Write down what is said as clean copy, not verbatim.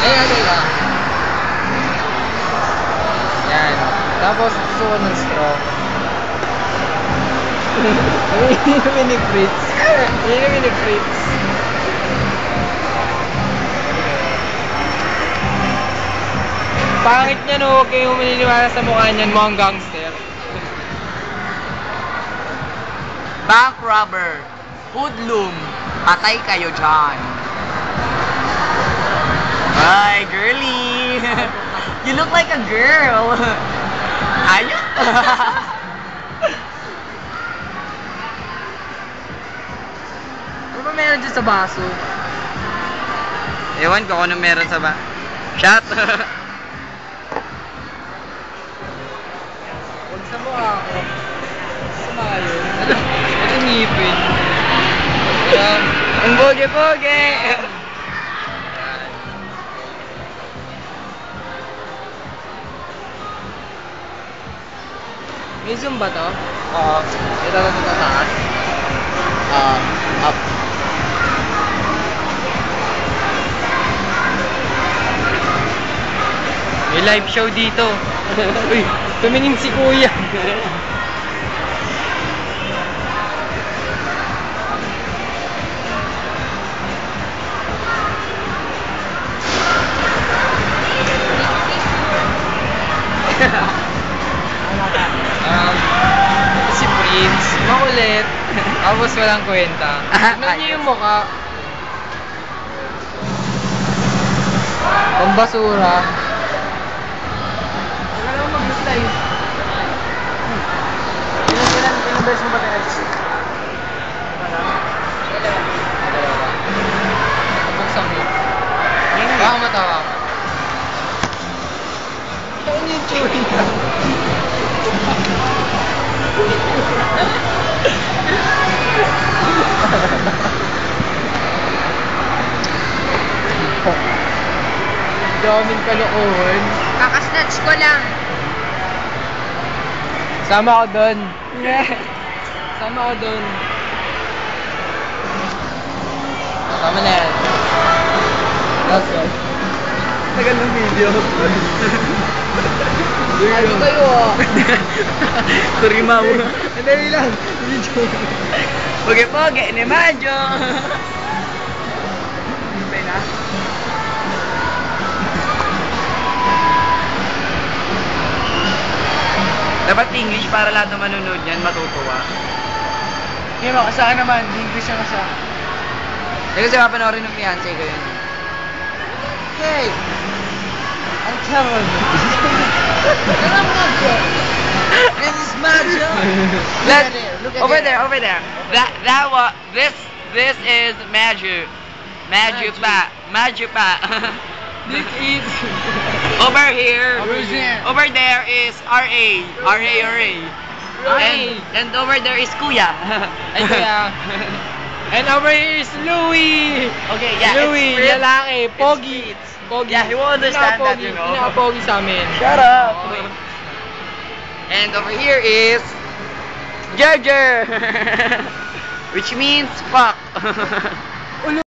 Ayan, ayan. Yan. Tapos, gusto ko ng straw. Iinumin ni Fritz. Iinumin ni Fritz. Pangit niya, no? Huwag kayong maniniwala sa mukha niyan, mukhang gangster. Bank robber. Hoodlum. Patay kayo dyan. Hi, girly. You look like a girl. Ayo. Ano ba meron dyan sa baso? Ewan ko kung ano meron sa ba. Shot. Huwag sa mukha ko. Sumayo. Ano ngipin? Ang boge-boge. May zoom ba to? Oo. Ito na sa taas? Up. May live show dito. Uy, tumingin si Kuya. Si Prince, makulit. Tapos walang kwenta. Tignan niyo yung mukha. Pambasura. Wala naman mag-reply. Ilang beses mo ba text? Buksan mo. Baka matawa ka. Ano yung chewing niya? Daming kalokohan. Kakasnatch ko lang. Sama ko doon. Sama ko doon. Tama na yan. That's all. Tagal ng video. Ano kayo ah? Kurimaw. Andali lang. Video. Boge-boge ni Majo. Play na? Dapat English para lahat ng manonood niyan matutuwa. Hindi mo, saan naman? English na siya. Eh kasi mapanoorin ng fiancé ko yun. Hey! I'm Cameron. I'm Majo. This is Majo. Let, Look at over it. there, over there. That was this is Maju. Maju pa. Maju pa. This is... Over here. Over there. Over there is RA. RA. And over there is Kuya. Ay, kaya. And over here is Louie. Okay, yeah. Louie, it's Fritz. lalaki, pogi. Pogi. Yeah, he will understand that, you know. Pinaka-pogi sa amin. Shut up. Okay. And over here is Gerger. Which means fuck.